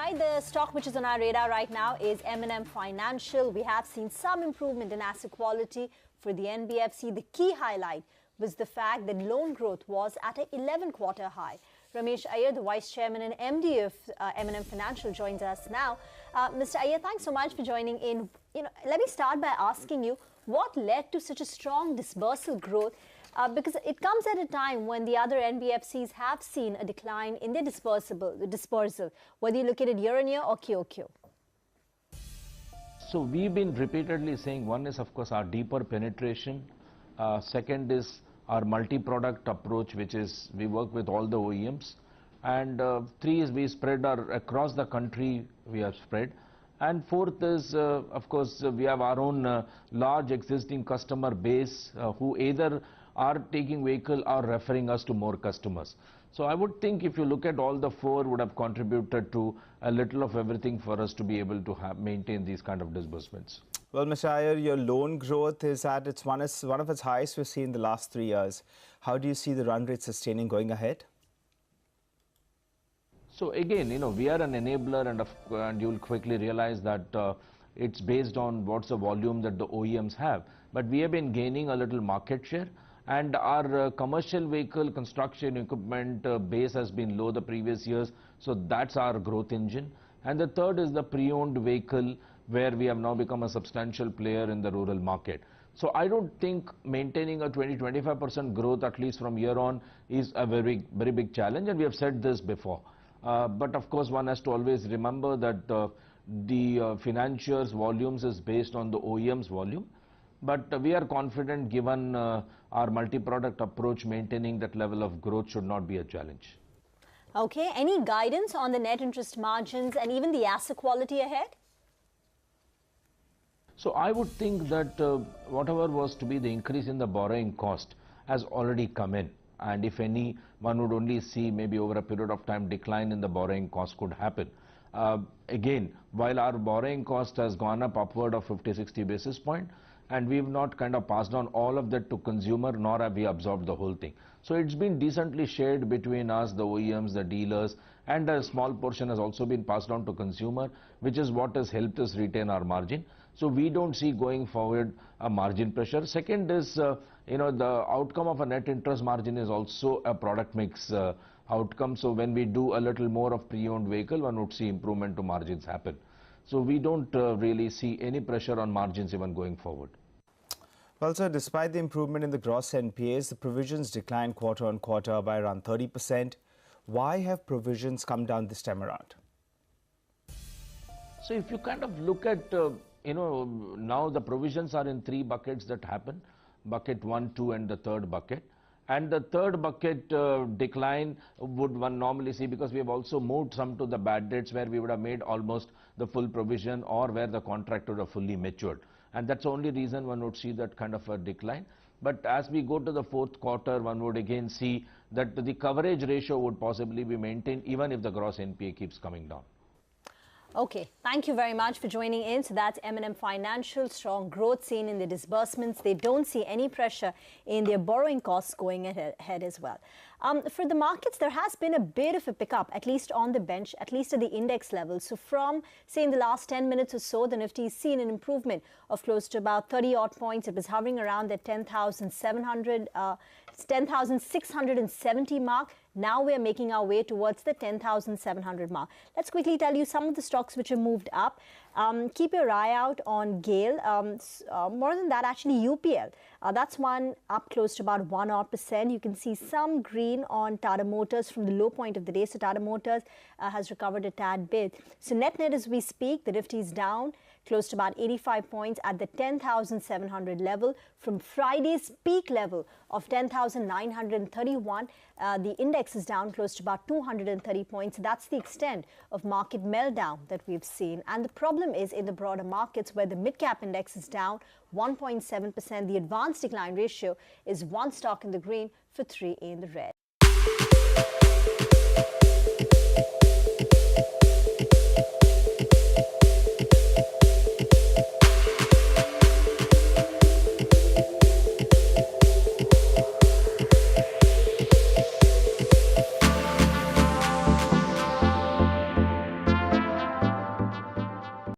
right, the stock which is on our radar right now is M&M Financial. We have seen some improvement in asset quality for the NBFC. The key highlight was the fact that loan growth was at an 11-quarter high. Ramesh Iyer, the Vice Chairman and MD of M&M Financial, joins us now. Mr. Iyer, thanks so much for joining in. Let me start by asking you, what led to such a strong disbursal growth? Because it comes at a time when the other NBFCs have seen a decline in their dispersal, whether you look at it year on year or QOQ. So we've been repeatedly saying, one is of course our deeper penetration, second is our multi-product approach, which is we work with all the OEMs, and three is we spread across the country, we have spread. And fourth is, of course, we have our own large existing customer base who either are taking vehicle or referring us to more customers. So I would think if you look at all the four would have contributed to a little of everything for us to be able to maintain these kind of disbursements. Well, Mr. Iyer, your loan growth is at one of its highest we've seen in the last 3 years. How do you see the run rate sustaining going ahead? So again, we are an enabler, and you'll quickly realize that it's based on what's the volume that the OEMs have. But we have been gaining a little market share, and our commercial vehicle construction equipment base has been low the previous years, so that's our growth engine. And the third is the pre-owned vehicle, where we have now become a substantial player in the rural market. So I don't think maintaining a 20-25% growth at least from year on is a very big challenge, and we have said this before. But of course one has to always remember that the financiers volumes is based on the OEM's volume. But we are confident, given our multi-product approach, maintaining that level of growth should not be a challenge. Okay, any guidance on the net interest margins and even the asset quality ahead? So I would think that whatever was to be the increase in the borrowing cost has already come in. And if any, one would only see maybe over a period of time decline in the borrowing cost could happen. Again, while our borrowing cost has gone up upward of 50-60 basis points, and we've not kind of passed on all of that to consumer, nor have we absorbed the whole thing. So it's been decently shared between us, the OEMs, the dealers, and a small portion has also been passed on to consumer, which is what has helped us retain our margin. So we don't see going forward a margin pressure. Second is, the outcome of a net interest margin is also a product mix outcome. So when we do a little more of pre-owned vehicle, one would see improvement to margins happen. So we don't really see any pressure on margins even going forward. Well, sir, despite the improvement in the gross NPAs, the provisions declined quarter on quarter by around 30%. Why have provisions come down this time around? So if you kind of look at, now the provisions are in three buckets that happen. Bucket 1, 2 and the third bucket. And the third bucket decline would one normally see, because we have also moved some to the bad debts where we would have made almost the full provision, or where the contract would have fully matured. And that's the only reason one would see that kind of a decline. But as we go to the fourth quarter, one would again see that the coverage ratio would possibly be maintained even if the gross NPA keeps coming down. Okay, thank you very much for joining in. So that's M&M Financial, strong growth seen in the disbursements. They don't see any pressure in their borrowing costs going ahead as well. For the markets, there has been a bit of a pickup, at least on the bench, at least at the index level. So from, say, in the last 10 minutes or so, the Nifty has seen an improvement of close to about 30 odd points. It was hovering around the 10,670 mark. Now we're making our way towards the 10,700 mark. Let's quickly tell you some of the stocks which have moved up. Keep your eye out on GAIL. More than that, actually, UPL. That's one up close to about 1% odd. You can see some green on Tata Motors from the low point of the day. So Tata Motors has recovered a tad bit. So net as we speak, the Nifty is down close to about 85 points at the 10,700 level from Friday's peak level of 10,931. The index is down close to about 230 points. That's the extent of market meltdown that we've seen. And the problem is in the broader markets, where the mid-cap index is down 1.7%. The advanced decline ratio is one stock in the green for 3 in the red.